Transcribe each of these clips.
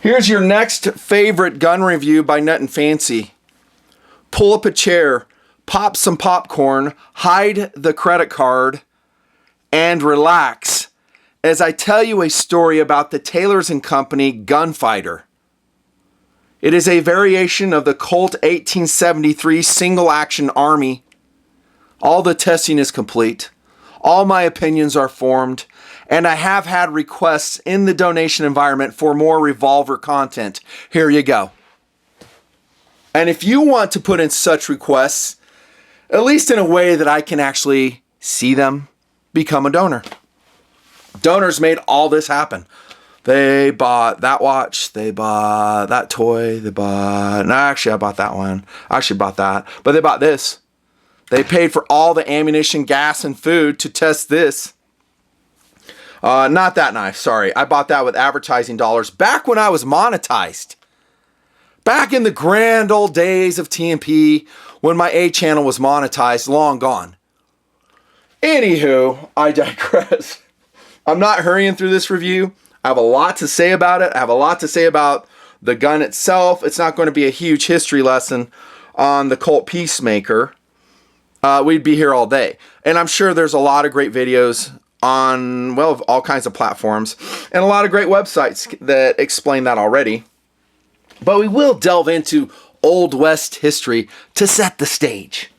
Here's your next favorite gun review by Nutnfancy. Pull up a chair, pop some popcorn, hide the credit card, and relax as I tell you a story about the Taylors & Company Gunfighter. It is a variation of the Colt 1873 Single Action Army. All the testing is complete. All my opinions are formed. And I have had requests in the donation environment for more revolver content. Here you go. And if you want to put in such requests, at least in a way that I can actually see them, become a donor. Donors made all this happen. They bought that watch, they bought that toy, I bought that one. I actually bought that, but they bought this. They paid for all the ammunition, gas, and food to test this. Not that knife, sorry. I bought that with advertising dollars back when I was monetized. Back in the grand old days of T&P, when my A channel was monetized, long gone. Anywho, I digress. I'm not hurrying through this review. I have a lot to say about it. I have a lot to say about the gun itself. It's not going to be a huge history lesson on the Colt Peacemaker. We'd be here all day. And I'm sure there's a lot of great videos on, well, all kinds of platforms and a lot of great websites that explain that already. But we will delve into Old West history to set the stage.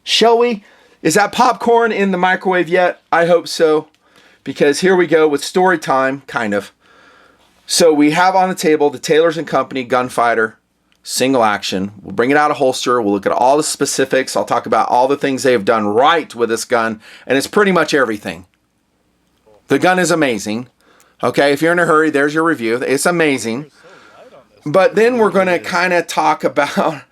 Shall we? Is that popcorn in the microwave yet? I hope so, because here we go with story time, kind of. So we have on the table the Taylors & Company Gunfighter Single Action. We'll bring it out of holster. We'll look at all the specifics. I'll talk about all the things they have done right with this gun, and it's pretty much everything. The gun is amazing. Okay, if you're in a hurry, there's your review. It's amazing. But then we're going to kind of talk about,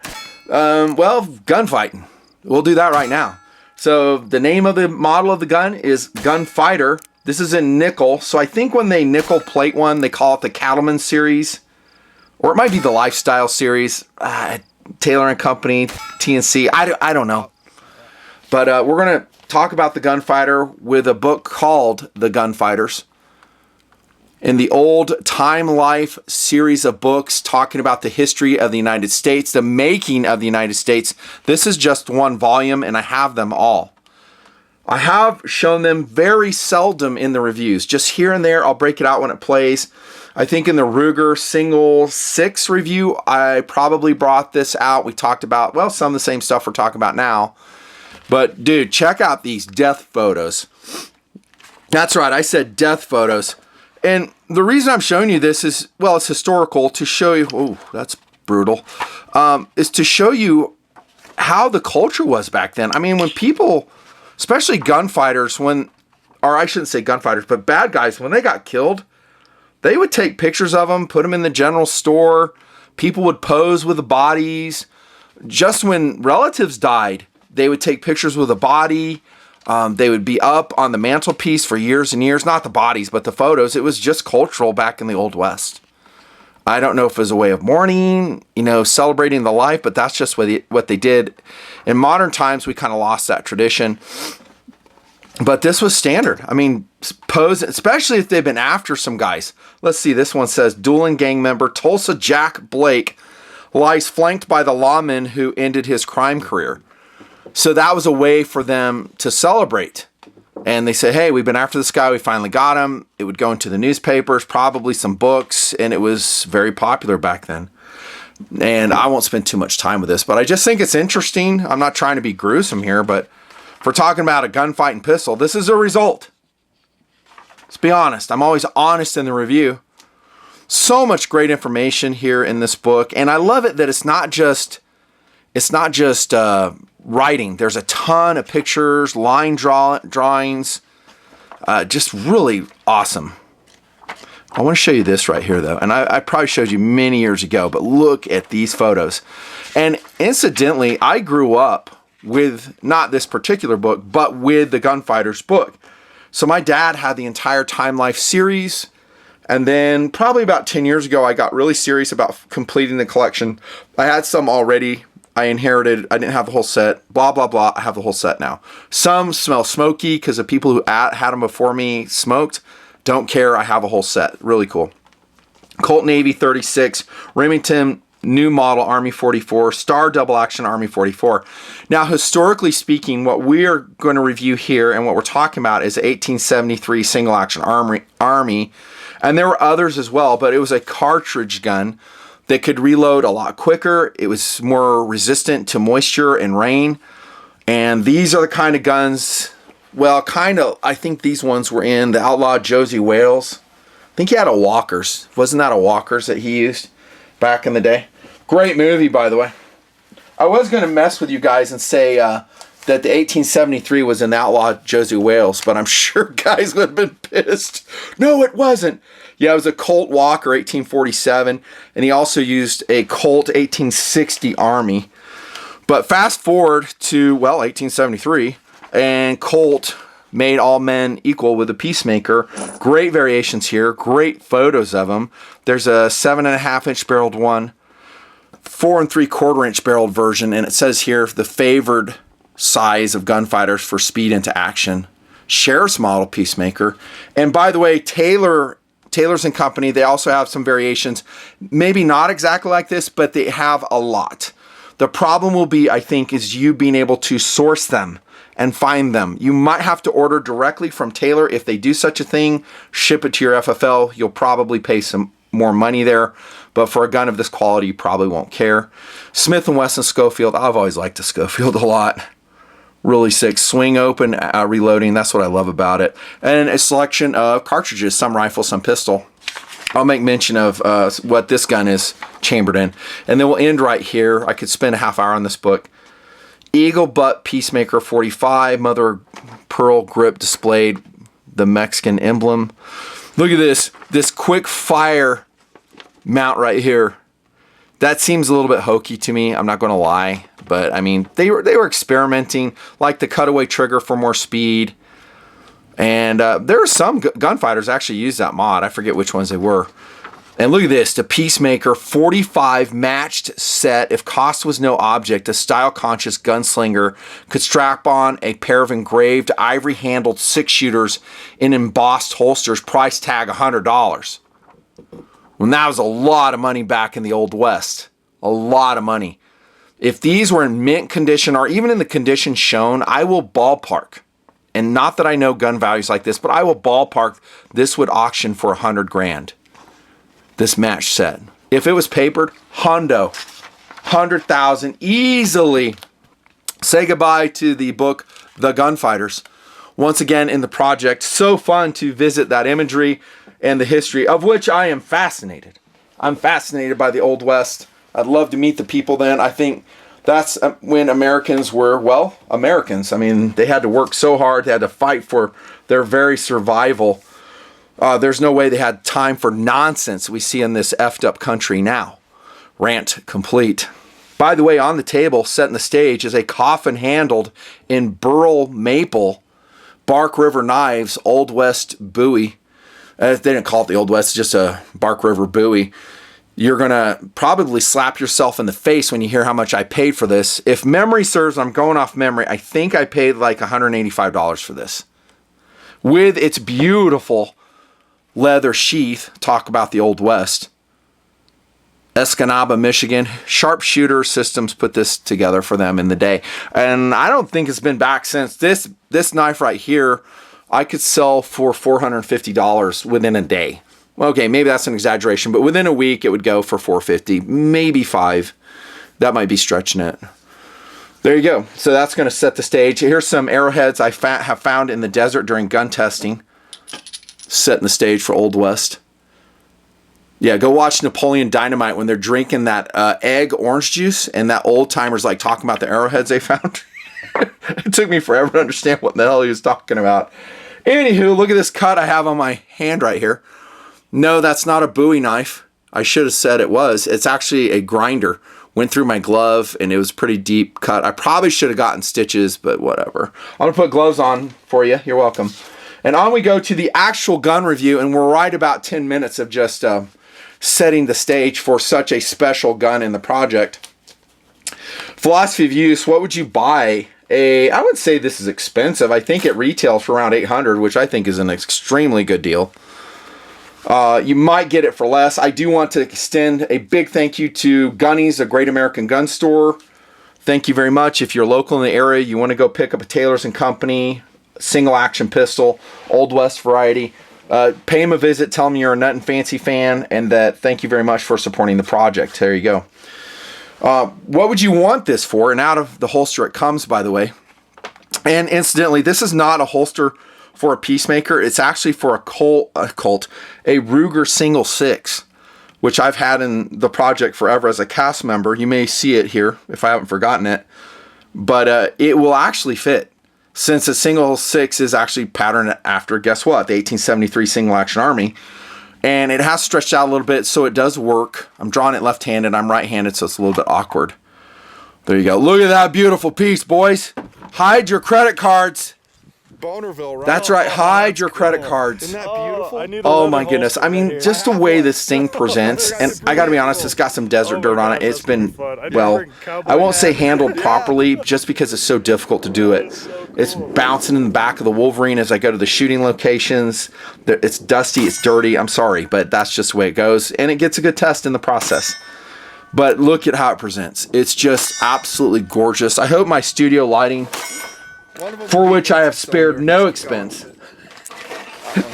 gunfighting. We'll do that right now. So the name of the model of the gun is Gunfighter. This is in nickel. So I think when they nickel plate one, they call it the Cattleman series. Or it might be the Lifestyle series. Taylor & Company, T&C. I don't know. But we're going to talk about the Gunfighter with a book called The Gunfighters. In the old Time Life series of books talking about the history of the United States, the making of the United States, this is just one volume and I have them all. I have shown them very seldom in the reviews. Just here and there, I'll break it out when it plays. I think in the Ruger Single 6 review, I probably brought this out. We talked about, well, some of the same stuff we're talking about now. But dude, check out these death photos. That's right, I said death photos. And the reason I'm showing you this is, well, it's historical to show you, oh, that's brutal, is to show you how the culture was back then. I mean, when people, especially gunfighters, or I shouldn't say gunfighters, but bad guys, when they got killed, they would take pictures of them, put them in the general store. People would pose with the bodies. Just when relatives died, they would take pictures with the body. They would be up on the mantelpiece for years and years. Not the bodies, but the photos. It was just cultural back in the Old West. I don't know if it was a way of mourning, celebrating the life, but that's just what they did. In modern times, we kind of lost that tradition. But this was standard. I mean, pose, especially if they've been after some guys. Let's see, this one says, dueling gang member Tulsa Jack Blake lies flanked by the lawman who ended his crime career. So that was a way for them to celebrate. And they said, hey, we've been after this guy. We finally got him. It would go into the newspapers, probably some books, and it was very popular back then. And I won't spend too much time with this, but I just think it's interesting. I'm not trying to be gruesome here, but if we're talking about a gunfighting pistol, this is a result. Let's be honest. I'm always honest in the review. So much great information here in this book. And I love it that it's not just writing. There's a ton of pictures, line drawings, just really awesome. I want to show you this right here, though. And I probably showed you many years ago, but look at these photos. And incidentally, I grew up with not this particular book, but with the Gunfighters book. So my dad had the entire Time Life series. And then probably about 10 years ago, I got really serious about completing the collection. I had some already. I inherited, I didn't have the whole set, blah, blah, blah. I have the whole set now. Some smell smoky because the people who had them before me smoked. Don't care, I have a whole set. Really cool. Colt Navy 36, Remington new model Army 44, Star Double Action Army 44. Now, historically speaking, what we are going to review here and what we're talking about is 1873 Single Action Army, and there were others as well, but it was a cartridge gun that could reload a lot quicker. It was more resistant to moisture and rain, and these are the kind of guns, well, kind of, I think these ones were in the Outlaw Josie Wales. I think he had a Walker's. Wasn't that a Walker's that he used back in the day? Great movie, by the way. I was going to mess with you guys and say that the 1873 was an Outlaw Josie Wales, but I'm sure guys would have been pissed. No, it wasn't. Yeah, it was a Colt Walker 1847, and he also used a Colt 1860 Army. But fast forward to, well, 1873, and Colt made all men equal with a Peacemaker. Great variations here. Great photos of them. There's a 7.5 inch barreled one, 4 3/4 inch barreled version, and it says here the favored size of gunfighters for speed into action. Sheriff's model Peacemaker. And by the way, Taylor's and Company, they also have some variations. Maybe not exactly like this, but they have a lot. The problem will be, I think, is you being able to source them and find them. You might have to order directly from Taylor if they do such a thing. Ship it to your FFL. You'll probably pay some more money there, but for a gun of this quality, you probably won't care. Smith & Wesson Schofield. I've always liked the Schofield a lot. Really sick. Swing open reloading. That's what I love about it. And a selection of cartridges, some rifle, some pistol. I'll make mention of what this gun is chambered in. And then we'll end right here. I could spend a half hour on this book. Eagle Butt Peacemaker 45, mother of pearl grip displayed, the Mexican emblem. Look at this quick fire mount right here. That seems a little bit hokey to me, I'm not going to lie, but I mean, they were experimenting, like the cutaway trigger for more speed. And there are some gunfighters actually use that mod. I forget which ones they were. And look at this, the Peacemaker 45 matched set. If cost was no object, a style-conscious gunslinger could strap on a pair of engraved ivory-handled 6-shooters in embossed holsters, price tag $100. When that was a lot of money back in the Old West. A lot of money. If these were in mint condition or even in the condition shown, I will ballpark. And not that I know gun values like this, but I will ballpark this would auction for $100,000. This match set. If it was papered, hundo, 100,000 easily. Say goodbye to the book, The Gunfighters. Once again in the project, so fun to visit that imagery and the history of which I am fascinated. I'm fascinated by the Old West. I'd love to meet the people then. I think that's when Americans were, well, Americans. I mean, they had to work so hard. They had to fight for their very survival. There's no way they had time for nonsense we see in this effed up country now. Rant complete. By the way, on the table, setting the stage, is a coffin handled in burl maple, Bark River knives, Old West Bowie. They didn't call it the Old West, just a Bark River Bowie. You're going to probably slap yourself in the face when you hear how much I paid for this. If memory serves, I'm going off memory, I think I paid like $185 for this. With its beautiful leather sheath. Talk about the Old West. Escanaba, Michigan. Sharpshooter Systems put this together for them in the day. And I don't think it's been back since. This knife right here, I could sell for $450 within a day. Okay, maybe that's an exaggeration, but within a week it would go for $450, maybe $5. That might be stretching it. There you go. So that's going to set the stage. Here's some arrowheads I have found in the desert during gun testing. Setting the stage for Old West. Yeah, go watch Napoleon Dynamite when they're drinking that egg orange juice and that old timer's like talking about the arrowheads they found. It took me forever to understand what the hell he was talking about. Anywho, look at this cut I have on my hand right here. No, that's not a Bowie knife. I should have said it was. It's actually a grinder. Went through my glove and it was pretty deep cut. I probably should have gotten stitches, but whatever. I'm going to put gloves on for you. You're welcome. And on we go to the actual gun review, and we're right about 10 minutes of just setting the stage for such a special gun in the project. Philosophy of use, what would you buy? I would say this is expensive. I think it retails for around $800, which I think is an extremely good deal. You might get it for less. I do want to extend a big thank you to Gunny's, a great American gun store. Thank you very much. If you're local in the area, you want to go pick up a Taylor's & Company single action pistol, Old West variety, pay him a visit, tell him you're a Nut and Fancy fan, and that thank you very much for supporting the project. There you go. What would you want this for? And out of the holster it comes, by the way. And incidentally, this is not a holster for a Peacemaker. It's actually for a Colt, a Ruger Single 6, which I've had in the project forever as a cast member. You may see it here if I haven't forgotten it. But it will actually fit, since a Single 6 is actually patterned after, guess what, the 1873 Single Action Army. And it has stretched out a little bit, so it does work. I'm drawing it left-handed. I'm right-handed, so it's a little bit awkward. There you go. Look at that beautiful piece, boys. Hide your credit cards. Bonerville, right? That's right. Hide your credit cards. Isn't that beautiful? Oh my goodness. I mean, just the way this thing presents, and I gotta be honest, it's got some desert dirt on it. It's been, well, I won't say handled properly, just because it's so difficult to do it. It's bouncing in the back of the Wolverine as I go to the shooting locations. It's dusty, it's dirty. I'm sorry, but that's just the way it goes, and it gets a good test in the process. But look at how it presents. It's just absolutely gorgeous. I hope my studio lighting, for which I have spared no expense,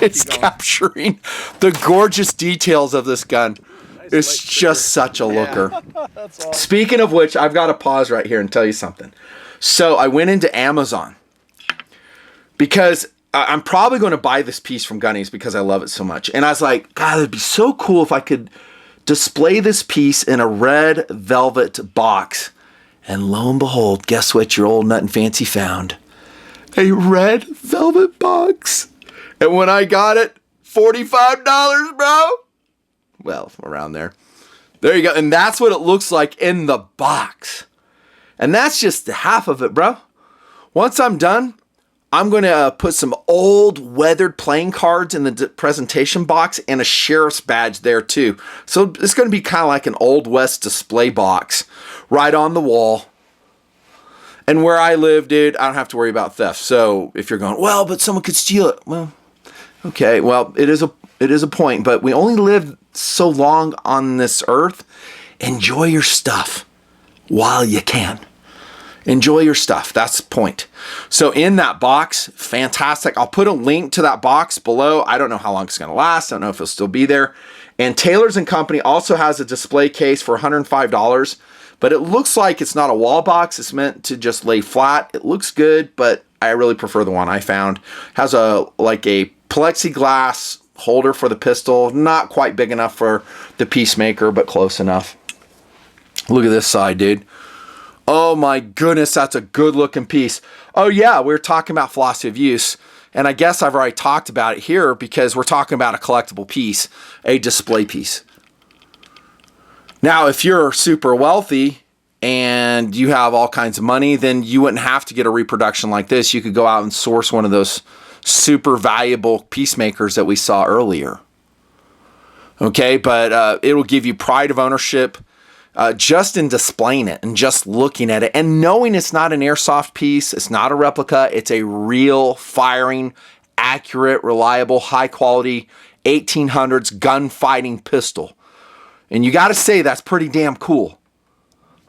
it's capturing the gorgeous details of this gun. It's just such a looker. Awesome. Speaking of which, I've got to pause right here and tell you something. So I went into Amazon because I'm probably going to buy this piece from Gunny's because I love it so much. And I was like, God, it'd be so cool if I could display this piece in a red velvet box. And lo and behold, guess what your old Nut and Fancy found? A red velvet box. And when I got it, $45, bro. Well, around there. There you go. And that's what it looks like in the box. And that's just half of it, bro. Once I'm done, I'm going to put some old weathered playing cards in the presentation box and a sheriff's badge there too. So it's going to be kind of like an Old West display box right on the wall. And where I live, dude, I don't have to worry about theft. So if you're going, well, but someone could steal it. Well, okay. Well, it is a point, but we only live so long on this earth. Enjoy your stuff while you can. Enjoy your stuff. That's the point. So in that box, fantastic. I'll put a link to that box below. I don't know how long it's going to last. I don't know if it'll still be there. And Taylor's & Company also has a display case for $105. But it looks like it's not a wall box. It's meant to just lay flat. It looks good, but I really prefer the one I found. Has a plexiglass holder for the pistol. Not quite big enough for the Peacemaker, but close enough. Look at this side, dude. Oh my goodness, that's a good looking piece. Oh yeah, we were talking about philosophy of use. And I guess I've already talked about it here because we're talking about a collectible piece, a display piece. Now, if you're super wealthy and you have all kinds of money, then you wouldn't have to get a reproduction like this. You could go out and source one of those super valuable Peacemakers that we saw earlier. Okay, but it will give you pride of ownership just in displaying it and just looking at it and knowing it's not an airsoft piece, it's not a replica, it's a real firing, accurate, reliable, high quality 1800s gunfighting pistol. And you got to say that's pretty damn cool,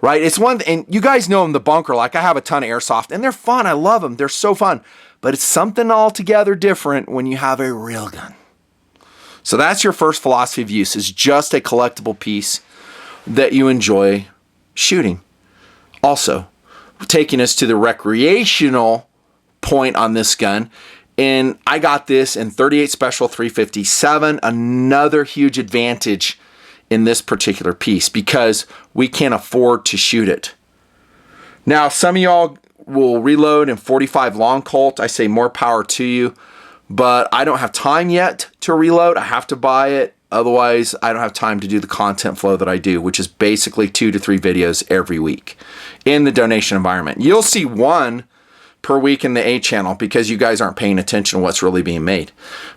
right? It's one, and you guys know in the bunker, like I have a ton of airsoft, and they're fun. I love them. They're so fun. But it's something altogether different when you have a real gun. So that's your first philosophy of use, is just a collectible piece that you enjoy shooting. Also, taking us to the recreational point on this gun, and I got this in 38 Special 357, another huge advantage in this particular piece because we can't afford to shoot it. Now, some of y'all will reload in 45 long Colt. I say more power to you, but I don't have time yet to reload. I have to buy it. Otherwise, I don't have time to do the content flow that I do, which is basically 2 to 3 videos every week in the donation environment. You'll see one per week in the A channel because you guys aren't paying attention to what's really being made.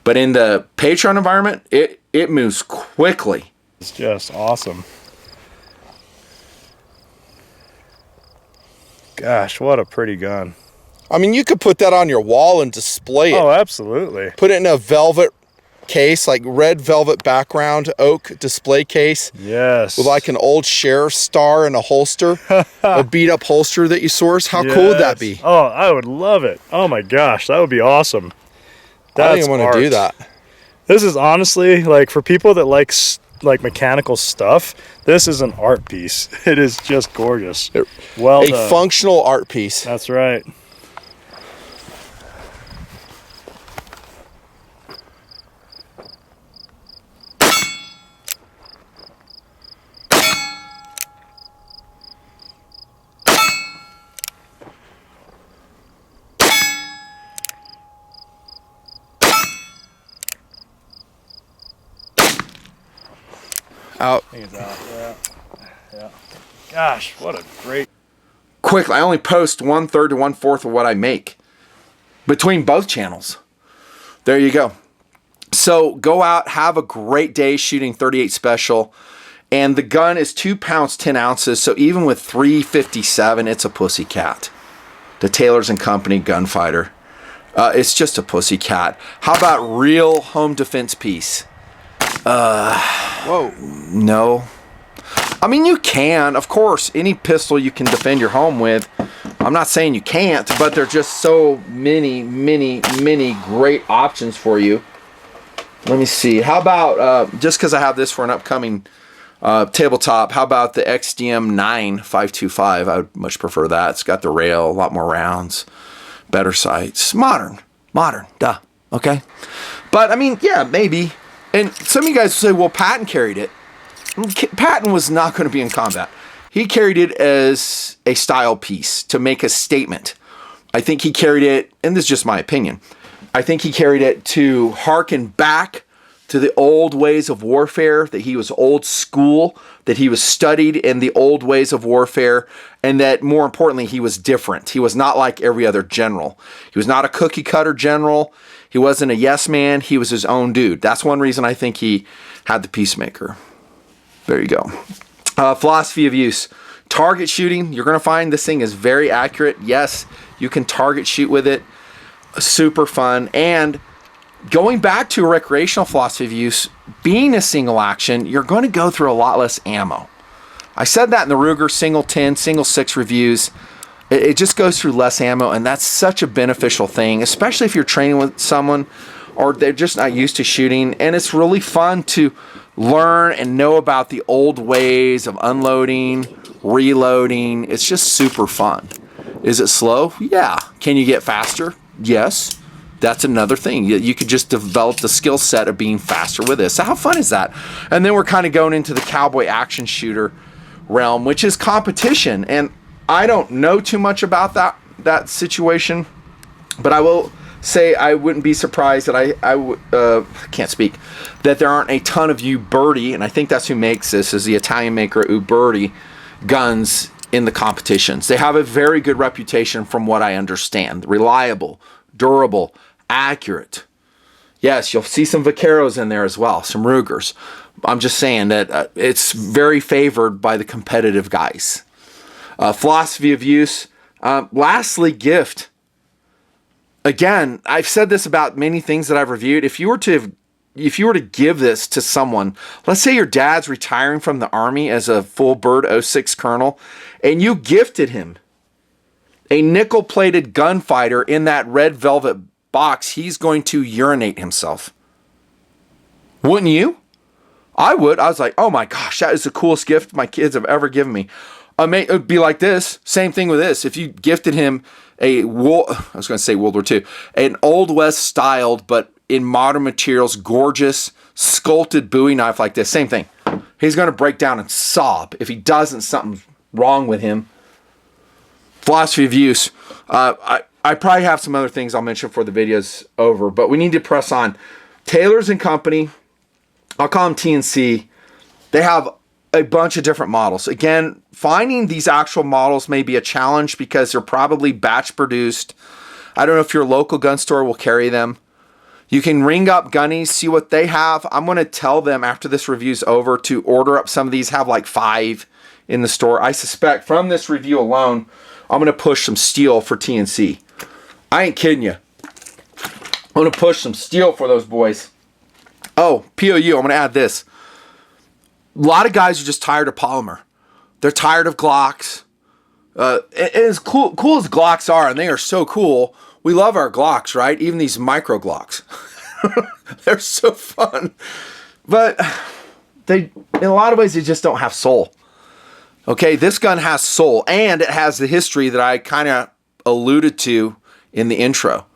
But in the Patreon environment, it moves quickly. It's just awesome. Gosh, what a pretty gun. I mean, you could put that on your wall and display it. Oh, absolutely. Put it in a velvet case, like red velvet background, oak display case. Yes. With like an old sheriff's star and a holster, a beat up holster that you source. How cool would that be? Oh, I would love it. Oh my gosh, that would be awesome. I think I want to do that. This is honestly, like, for people that like mechanical stuff, this is an art piece. It is just gorgeous. Well done. A functional art piece. That's right. Out. I think it's out. Yeah. Gosh, what a great. Quick, I only post 1/3 to 1/4 of what I make between both channels. There you go. So go out, have a great day shooting 38 special. And the gun is 2 pounds, 10 ounces. So even with 357, it's a pussycat. The Taylors and Company Gunfighter. It's just a pussycat. How about real home defense piece? Whoa. No. I mean, you can. Of course, any pistol you can defend your home with. I'm not saying you can't, but there's just so many great options for you. Let me see. How about, just because I have this for an upcoming tabletop, how about the XDM 9.525? I would much prefer that. It's got the rail, a lot more rounds, better sights. Modern, duh, okay? But, I mean, yeah, maybe. And some of you guys will say, well, Patton carried it. Patton was not going to be in combat. He carried it as a style piece to make a statement. I think he carried it, and this is just my opinion, I think he carried it to hearken back to the old ways of warfare, that he was old school, that he was studied in the old ways of warfare, and that more importantly, he was different. He was not like every other general. He was not a cookie cutter general. He wasn't a yes man. He was his own dude. That's one reason I think he had the Peacemaker. There you go. Philosophy of use. Target shooting. You're going to find this thing is very accurate. Yes, you can target shoot with it. Super fun. And going back to a recreational philosophy of use, being a single action, you're going to go through a lot less ammo. I said that in the Ruger single 10, single 6 reviews. It just goes through less ammo, and that's such a beneficial thing, especially if you're training with someone or they're just not used to shooting. And it's really fun to learn and know about the old ways of unloading, reloading. It's just super fun. Is it slow? Yeah. Can you get faster? Yes. That's another thing. You could just develop the skill set of being faster with this. So how fun is that? And then we're kind of going into the cowboy action shooter realm, which is competition. And I don't know too much about that situation, but I will say I wouldn't be surprised that I can't speak, that there aren't a ton of Uberti, and I think that's who makes this, is the Italian maker Uberti guns in the competitions. They have a very good reputation from what I understand. Reliable, durable, accurate. Yes, you'll see some Vaqueros in there as well, some Rugers. I'm just saying that it's very favored by the competitive guys. Philosophy of use. Lastly, gift. Again, I've said this about many things that I've reviewed. If you were to give this to someone, let's say your dad's retiring from the Army as a full bird 06 colonel, and you gifted him a nickel-plated gunfighter in that red velvet box, he's going to urinate himself. Wouldn't you? I would. I was like, oh my gosh, that is the coolest gift my kids have ever given me. It would be like this. Same thing with this. If you gifted him I was going to say World War II, an Old West styled, but in modern materials, gorgeous, sculpted Bowie knife like this, same thing. He's going to break down and sob. If he doesn't, something's wrong with him. Philosophy of use. I probably have some other things I'll mention before the video's over, but we need to press on. Taylors and Company, I'll call them T&C. They have a bunch of different models. Again, finding these actual models may be a challenge because they're probably batch produced. I don't know if your local gun store will carry them. You can ring up Gunnies, see what they have. I'm going to tell them after this review's over to order up some of these, have like 5 in the store. I suspect from this review alone, I'm going to push some steel for T&C. I ain't kidding you. I'm going to push some steel for those boys. Oh, POU, I'm going to add this. A lot of guys are just tired of polymer. They're tired of Glocks. As cool as Glocks are, and they are so cool, we love our Glocks, right? Even these micro Glocks. They're so fun. But in a lot of ways, they just don't have soul. Okay, this gun has soul, and it has the history that I kind of alluded to in the intro.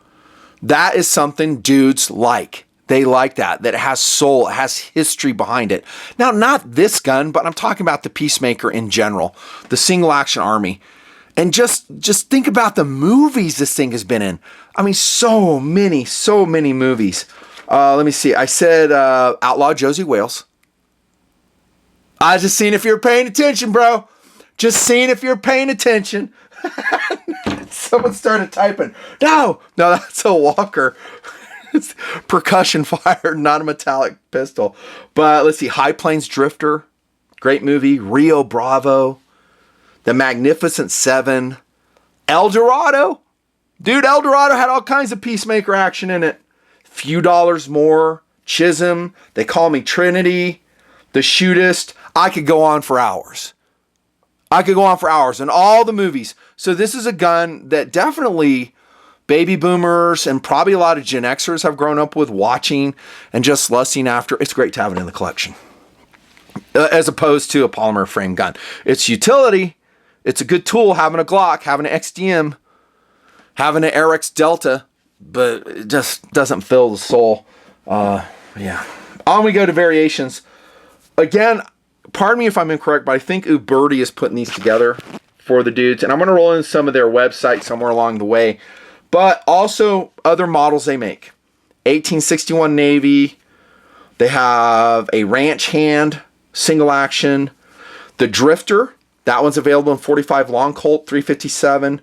That is something dudes like. They like that it has soul, it has history behind it. Now, not this gun, but I'm talking about the Peacemaker in general, the Single Action Army. And just think about the movies this thing has been in. I mean, so many movies. Let me see. I said Outlaw Josie Wales. I just seen if you're paying attention, bro. Just seeing if you're paying attention. Someone started typing. No, that's a Walker. It's percussion fire, not a metallic pistol. But let's see. High Plains Drifter. Great movie. Rio Bravo. The Magnificent Seven. El Dorado. Dude, El Dorado had all kinds of Peacemaker action in it. Few Dollars More. Chisholm. They Call Me Trinity. The Shootist. I could go on for hours. And all the movies. So this is a gun that definitely baby boomers and probably a lot of Gen Xers have grown up with watching and just lusting after. It's great to have it in the collection. As opposed to a polymer frame gun. It's utility. It's a good tool having a Glock, having an XDM, having an RX Delta, but it just doesn't fill the soul. Yeah. On we go to variations. Again, pardon me if I'm incorrect, but I think Uberti is putting these together for the dudes. And I'm going to roll in some of their websites somewhere along the way. But also other models they make. 1861 Navy. They have a ranch hand, single action. The Drifter. That one's available in 45 long Colt, 357.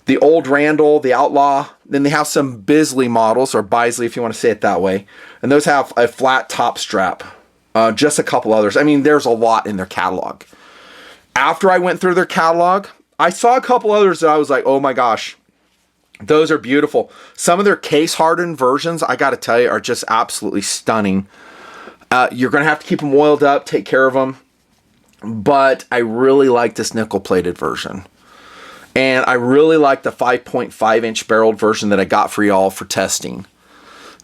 The Old Randall, the Outlaw. Then they have some Bisley models, or Bisley if you want to say it that way. And those have a flat top strap. Just a couple others. I mean, there's a lot in their catalog. After I went through their catalog, I saw a couple others that I was like, oh my gosh, those are beautiful. Some of their case hardened versions, I got to tell you, are just absolutely stunning. You're going to have to keep them oiled up, take care of them. But I really like this nickel plated version. And I really like the 5.5 inch barreled version that I got for y'all for testing.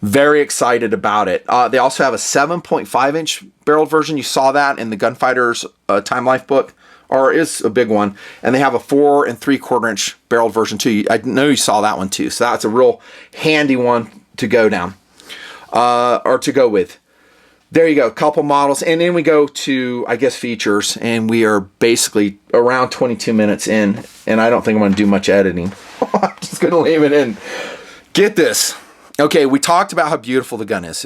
Very excited about it. They also have a 7.5 inch barreled version. You saw that in the Gunfighter's Time Life book, or is a big one. And they have a 4 3/4 inch barreled version too. I know you saw that one too. So that's a real handy one to go down, or to go with. There you go, couple models. And then we go to, I guess, features. And we are basically around 22 minutes in. And I don't think I'm going to do much editing. I'm just going to leave it in. Get this. Okay, we talked about how beautiful the gun is.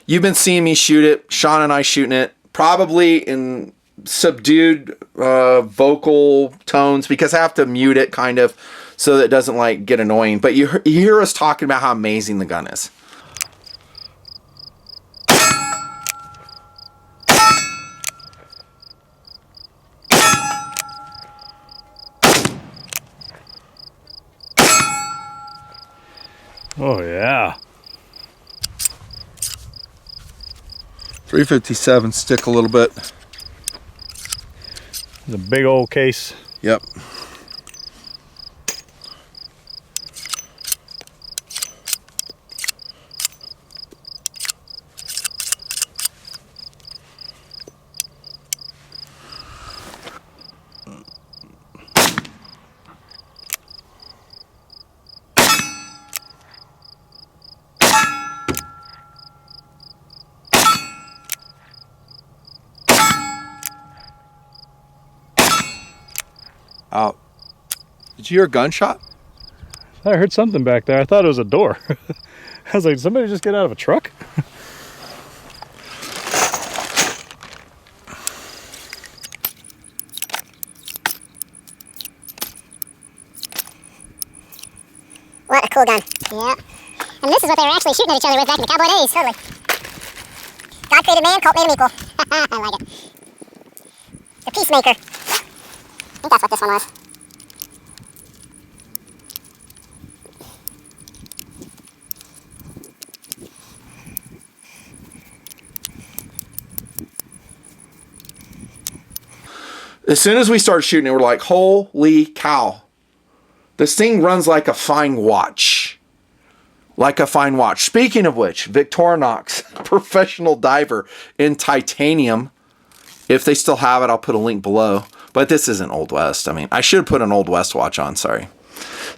You've been seeing me shoot it. Sean and I shooting it. Probably in subdued vocal tones. Because I have to mute it kind of so that it doesn't like get annoying. But you hear us talking about how amazing the gun is. Oh, yeah. 357 stick a little bit. It's a big old case. Yep. Did you hear a gunshot? I heard something back there. I thought it was a door. I was like, did somebody just get out of a truck? What a cool gun. Yeah. And this is what they were actually shooting at each other with back in the cowboy days. Totally. God created man, Colt made him equal. I like it. The Peacemaker. I think that's what this one was. As soon as we started shooting it, we're like, holy cow. This thing runs like a fine watch. Like a fine watch. Speaking of which, Victorinox, professional diver in titanium. If they still have it, I'll put a link below. But this isn't Old West. I mean, I should put an Old West watch on. Sorry.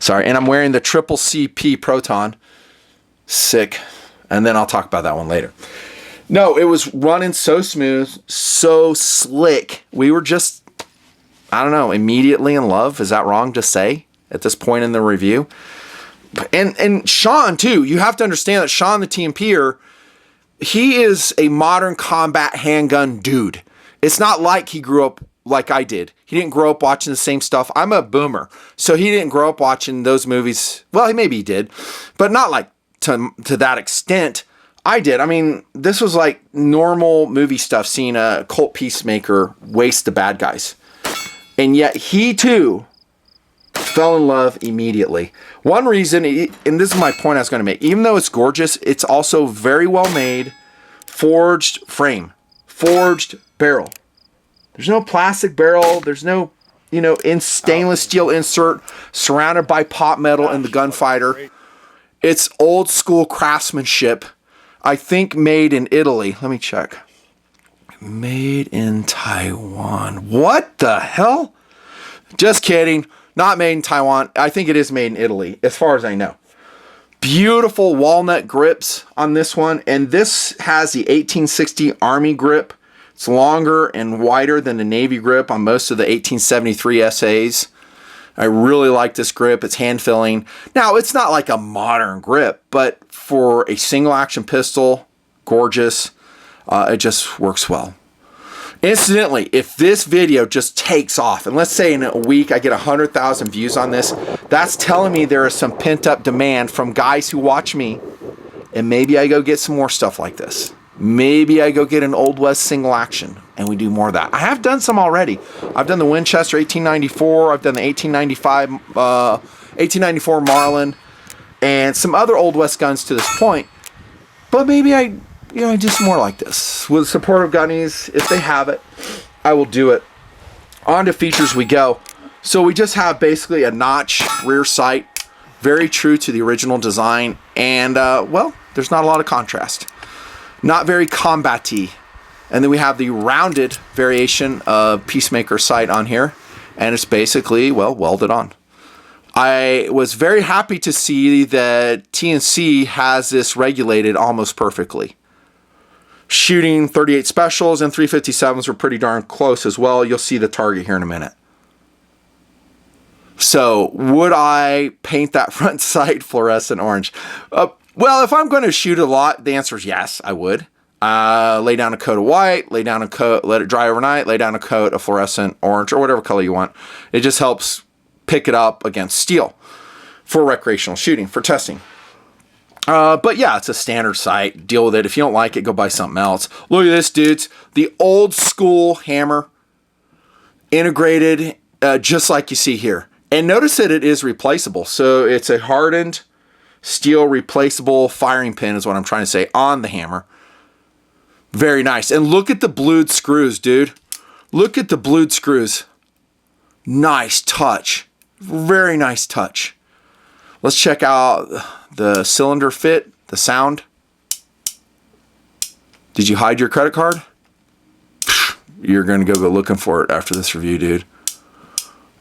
And I'm wearing the triple CP Proton. Sick. And then I'll talk about that one later. No, it was running so smooth, so slick. We were just, I don't know, immediately in love. Is that wrong to say at this point in the review? And Sean, too. You have to understand that Sean, the T&P'er, he is a modern combat handgun dude. It's not like he grew up like I did. He didn't grow up watching the same stuff. I'm a boomer, so he didn't grow up watching those movies. Well, maybe he did, but not like to that extent. I did. I mean, this was like normal movie stuff, seeing a Colt Peacemaker waste the bad guys. And yet he, too, fell in love immediately. One reason, and this is my point I was going to make, even though it's gorgeous, it's also very well made, forged frame, forged barrel. There's no plastic barrel. There's no, in stainless steel insert surrounded by pot metal in the gunfighter. It's old school craftsmanship. I think made in Italy. Let me check. Made in Taiwan. What the hell? Just kidding. Not made in Taiwan. I think it is made in Italy, as far as I know. Beautiful walnut grips on this one. And this has the 1860 Army grip. It's longer and wider than the Navy grip on most of the 1873 SAs. I really like this grip. It's hand filling. Now, it's not like a modern grip, but for a single action pistol, gorgeous. It just works well. Incidentally, if this video just takes off, and let's say in a week I get 100,000 views on this, that's telling me there is some pent up demand from guys who watch me, and maybe I go get some more stuff like this. Maybe I go get an Old West single action and we do more of that. I have done some already. I've done the Winchester 1894. I've done the 1894 Marlin and some other Old West guns to this point. But maybe I do some more like this. With the support of Gunnies, if they have it, I will do it. On to features we go. So we just have basically a notch rear sight, very true to the original design. And, well, there's not a lot of contrast. Not very combat-y. And then we have the rounded variation of Peacemaker sight on here. And it's basically, well, welded on. I was very happy to see that T&C has this regulated almost perfectly. Shooting 38 specials and 357s were pretty darn close as well. You'll see the target here in a minute. So, would I paint that front sight fluorescent orange? Well, if I'm going to shoot a lot, the answer is yes, I would. Lay down a coat of white, lay down a coat, let it dry overnight, lay down a coat of fluorescent orange or whatever color you want. It just helps pick it up against steel for recreational shooting, for testing. But yeah, it's a standard sight. Deal with it. If you don't like it, go buy something else. Look at this, dudes. The old school hammer integrated just like you see here. And notice that it is replaceable. So it's a hardened steel replaceable firing pin is what I'm trying to say on the hammer. Very nice. And look at the blued screws, dude. Look at the blued screws. Nice touch. Very nice touch. Let's check out the cylinder fit, the sound. Did you hide your credit card? You're going to go looking for it after this review, dude.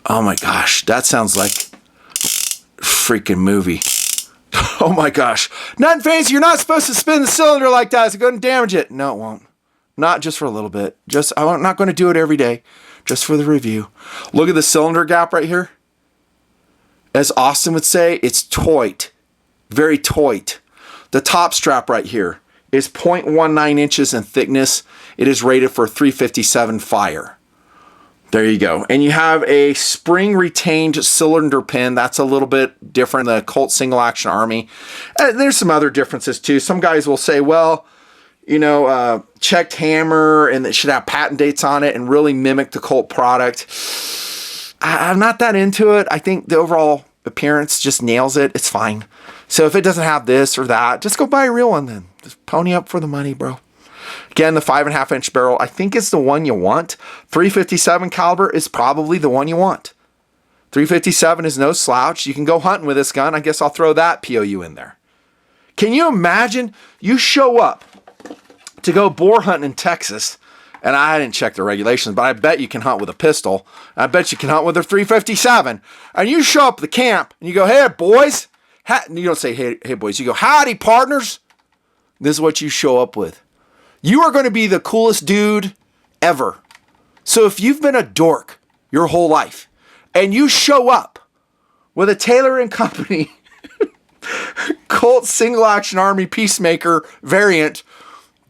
Oh my gosh, that sounds like a freaking movie. Oh my gosh. Nutnfancy, you're not supposed to spin the cylinder like that. It's going to damage it. No, it won't. Not just for a little bit. I'm not going to do it every day. Just for the review. Look at the cylinder gap right here. As Austin would say, it's toit. Very toit. The top strap right here is 0.19 inches in thickness. It is rated for 357 fire. There you go. And you have a spring retained cylinder pin. That's a little bit different than the Colt Single Action Army. And there's some other differences too. Some guys will say, well, checked hammer and it should have patent dates on it and really mimic the Colt product. I'm not that into it. I think the overall appearance just nails it. It's fine. So if it doesn't have this or that, just go buy a real one then. Just pony up for the money, bro. Again, the 5.5-inch barrel, I think is the one you want. 357 caliber is probably the one you want. 357 is no slouch. You can go hunting with this gun. I guess I'll throw that POU in there. Can you imagine you show up to go boar hunting in Texas, and I didn't check the regulations, but I bet you can hunt with a pistol. I bet you can hunt with a 357. And you show up at the camp, and you go, hey, boys. And you don't say, hey, boys. You go, howdy, partners. This is what you show up with. You are going to be the coolest dude ever. So if you've been a dork your whole life, and you show up with a Taylor & Company Colt Single Action Army Peacemaker variant,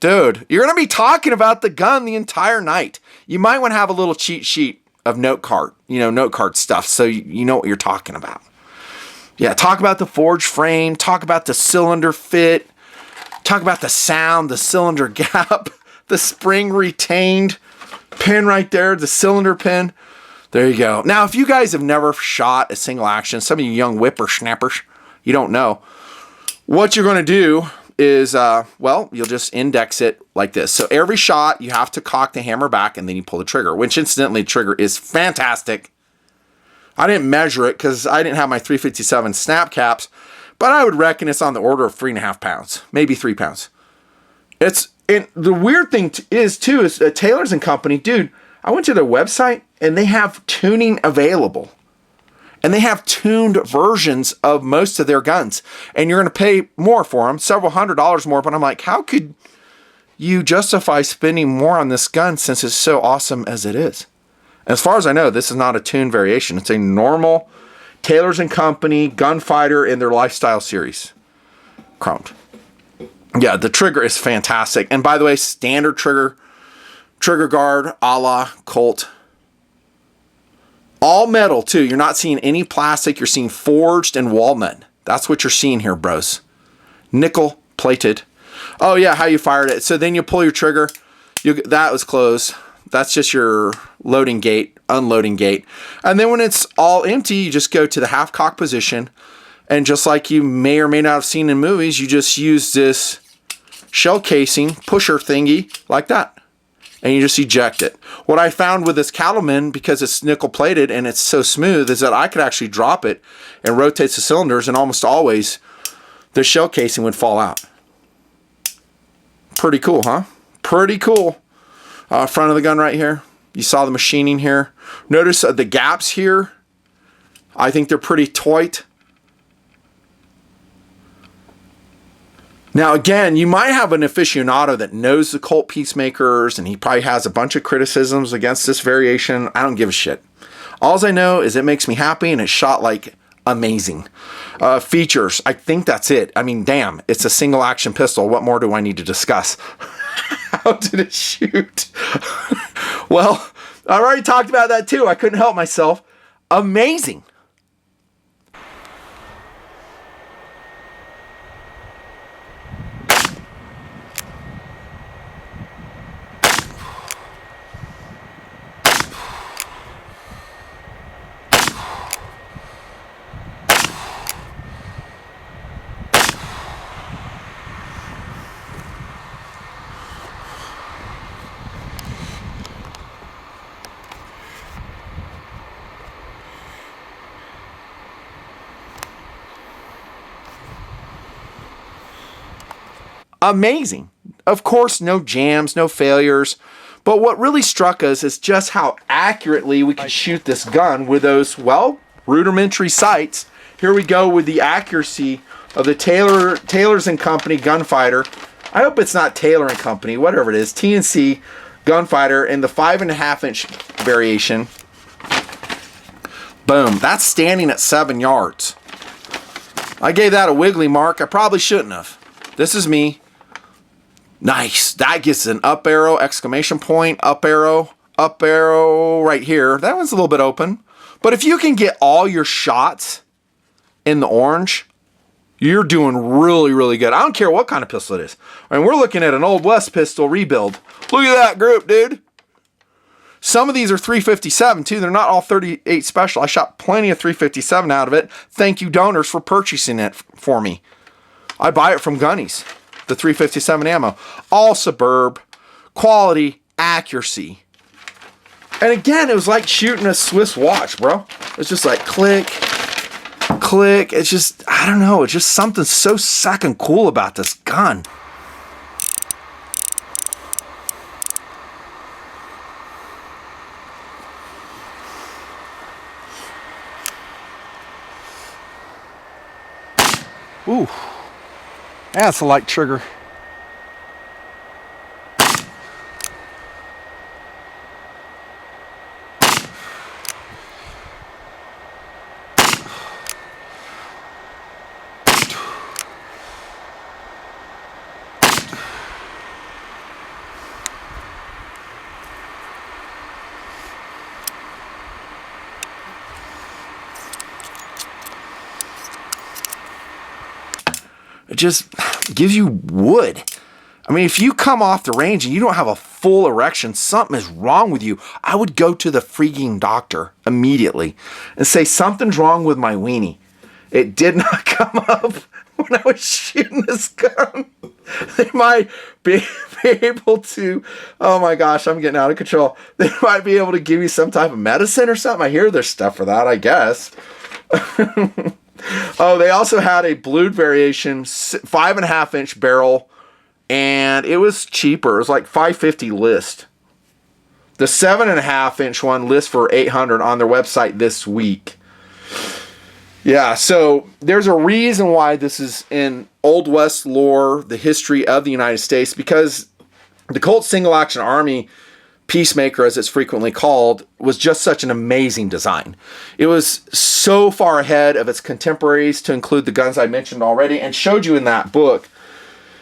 dude, you're going to be talking about the gun the entire night. You might want to have a little cheat sheet of note card stuff so you know what you're talking about. Yeah, talk about the forged frame, talk about the cylinder fit, talk about the sound, the cylinder gap, the spring retained pin right there, the cylinder pin. There you go. Now, if you guys have never shot a single action, some of you young whippersnappers, you don't know, what you're going to do is, you'll just index it like this. So every shot, you have to cock the hammer back and then you pull the trigger, which incidentally, the trigger is fantastic. I didn't measure it because I didn't have my 357 snap caps, but I would reckon it's on the order of 3.5 pounds, maybe 3 pounds. And the weird thing is Taylor's & Company, dude, I went to their website and they have tuning available. And they have tuned versions of most of their guns. And you're going to pay more for them, several $100s more. But I'm like, how could you justify spending more on this gun since it's so awesome as it is? As far as I know, this is not a tuned variation. It's a normal Taylor's & Company Gunfighter in their Lifestyle series. Chromed. Yeah, the trigger is fantastic. And by the way, standard trigger guard a la Colt. All metal, too. You're not seeing any plastic. You're seeing forged and walnut. That's what you're seeing here, bros. Nickel plated. Oh, yeah, how you fired it. So then you pull your trigger. That was closed. That's just your loading gate, unloading gate. And then when it's all empty, you just go to the half cock position. And just like you may or may not have seen in movies, you just use this shell casing pusher thingy like that. And you just eject it. What I found with this Cattleman, because it's nickel plated and it's so smooth, is that I could actually drop it and rotate the cylinders, and almost always the shell casing would fall out. Pretty cool, huh? Pretty cool. Front of the gun right here. You saw the machining here. Notice the gaps here. I think they're pretty tight. Now, again, you might have an aficionado that knows the Colt Peacemakers, and he probably has a bunch of criticisms against this variation. I don't give a shit. All I know is it makes me happy, and it's shot like amazing. Features, I think that's it. I mean, damn, it's a single action pistol. What more do I need to discuss? How did it shoot? Well, I already talked about that too. I couldn't help myself. Amazing. Amazing. Of course, no jams, no failures. But what really struck us is just how accurately we can shoot this gun with those, well, rudimentary sights. Here we go with the accuracy of the Taylor's & Company Gunfighter. I hope it's not Taylor & Company, whatever it is. T&C Gunfighter in the 5.5-inch variation. Boom. That's standing at 7 yards. I gave that a wiggly mark. I probably shouldn't have. This is me. Nice. That gets an up arrow, exclamation point, up arrow right here. That one's a little bit open. But if you can get all your shots in the orange, you're doing really, really good. I don't care what kind of pistol it is. I mean, we're looking at an Old West pistol rebuild. Look at that group, dude. Some of these are 357 too. They're not all 38 special. I shot plenty of 357 out of it. Thank you, donors, for purchasing it for me. I buy it from Gunnies. the 357 ammo. All superb, quality, accuracy. And again, it was like shooting a Swiss watch, bro. It's just like click, click. It's just, I don't know, it's just something so second cool about this gun. Ooh, that's a light trigger. It just gives you wood. I mean, if you come off the range and you don't have a full erection, something is wrong with you. I would go to the freaking doctor immediately and say, something's wrong with my weenie. It did not come up when I was shooting this gun. They might be able to, oh my gosh, I'm getting out of control. They might be able to give you some type of medicine or something. I hear there's stuff for that, I guess. Oh, they also had a blued variation, 5.5 inch barrel, and it was cheaper. It was like $550 list. The 7.5 inch one lists for $800 on their website this week. Yeah, so there's a reason why this is in Old West lore, the history of the United States, because the Colt Single Action Army Peacemaker, as it's frequently called, was just such an amazing design. It was so far ahead of its contemporaries, to include the guns I mentioned already and showed you in that book.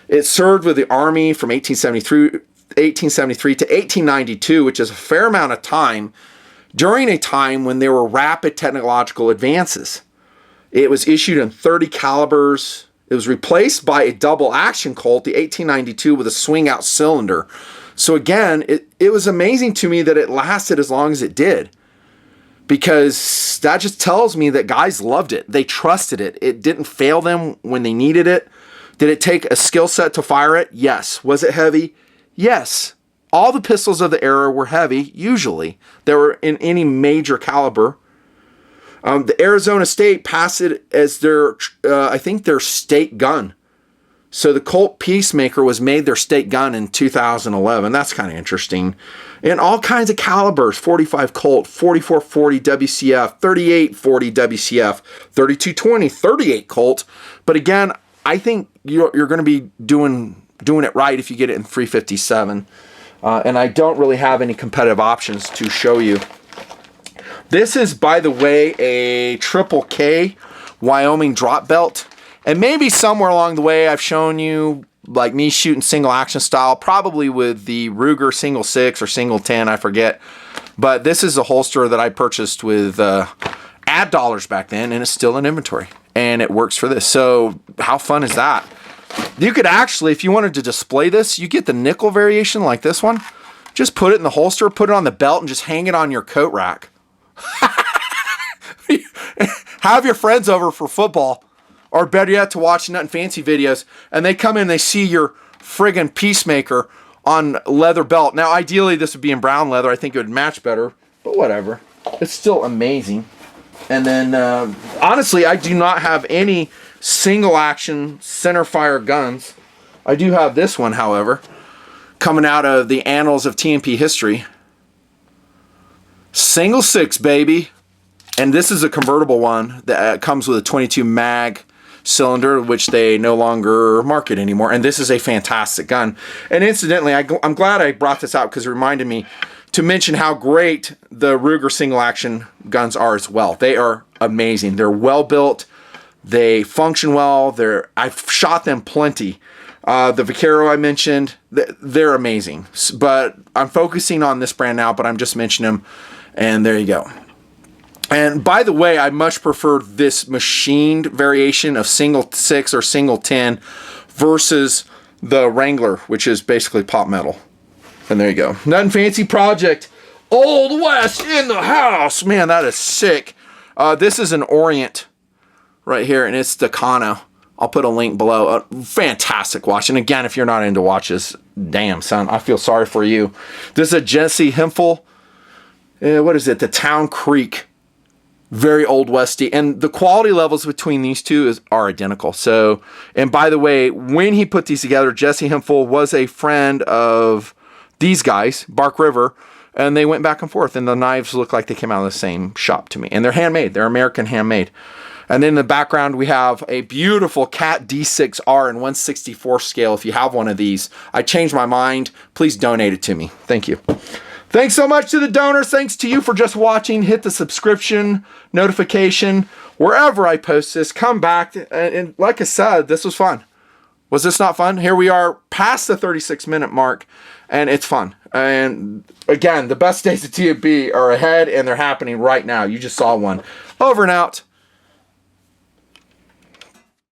It served with the Army from 1873 to 1892, which is a fair amount of time, during a time when there were rapid technological advances. It was issued in 30 calibers. It was replaced by a double action Colt, the 1892, with a swing out cylinder. So again, it was amazing to me that it lasted as long as it did, because that just tells me that guys loved it. They trusted it. It didn't fail them when they needed it. Did it take a skill set to fire it? Yes. Was it heavy? Yes. All the pistols of the era were heavy, usually. They were in any major caliber. The Arizona State passed it as their, I think, their state gun. So the Colt Peacemaker was made their state gun in 2011. That's kind of interesting. And all kinds of calibers: 45 Colt, 4440 WCF, 3840 WCF, 3220, 38 Colt. But again, I think you're going to be doing it right if you get it in 357. And I don't really have any competitive options to show you. This is, by the way, a triple K Wyoming drop belt. And maybe somewhere along the way I've shown you, like, me shooting single action style, probably with the Ruger single 6 or single 10, I forget. But this is a holster that I purchased with ad dollars back then, and it's still in inventory. And it works for this. So how fun is that? You could actually, if you wanted to display this, you get the nickel variation like this one. Just put it in the holster, put it on the belt, and just hang it on your coat rack. Have your friends over for football, or better yet, to watch Nut and Fancy videos, and they come in and they see your friggin' Peacemaker on leather belt. Now, ideally, this would be in brown leather. I think it would match better, but whatever. It's still amazing. And then, honestly, I do not have any single action centerfire guns. I do have this one, however, coming out of the annals of T&P history. Single 6, baby. And this is a convertible one that comes with a 22 mag cylinder, which they no longer market anymore. And this is a fantastic gun. And incidentally, I'm glad I brought this out, because it reminded me to mention how great the Ruger single action guns are as well. They are amazing. They're well built. They function well. I've shot them plenty. The Vaquero I mentioned, they're amazing. But I'm focusing on this brand now, but I'm just mentioning them. And there you go. And by the way, I much prefer this machined variation of single 6 or single 10 versus the Wrangler, which is basically pot metal. And there you go. Nut and Fancy Project. Old West in the house. Man, that is sick. This is an Orient right here, and it's the Kano. I'll put a link below. Fantastic watch. And again, if you're not into watches, damn, son, I feel sorry for you. This is a Jesse Hemphill. What is it? The Town Creek. Very old Westy. And the quality levels between these two are identical. So, and by the way, when he put these together, Jesse Hemphill was a friend of these guys, Bark River, and they went back and forth. And the knives look like they came out of the same shop to me. And they're handmade. They're American handmade. And then in the background, we have a beautiful Cat D6R in 1/64 scale. If you have one of these, I changed my mind. Please donate it to me. Thank you. Thanks so much to the donors. Thanks to you for just watching. Hit the subscription notification wherever I post this. Come back. And like I said, this was fun. Was this not fun? Here we are past the 36-minute mark, and it's fun. And again, the best days of TFB are ahead, and they're happening right now. You just saw one. Over and out.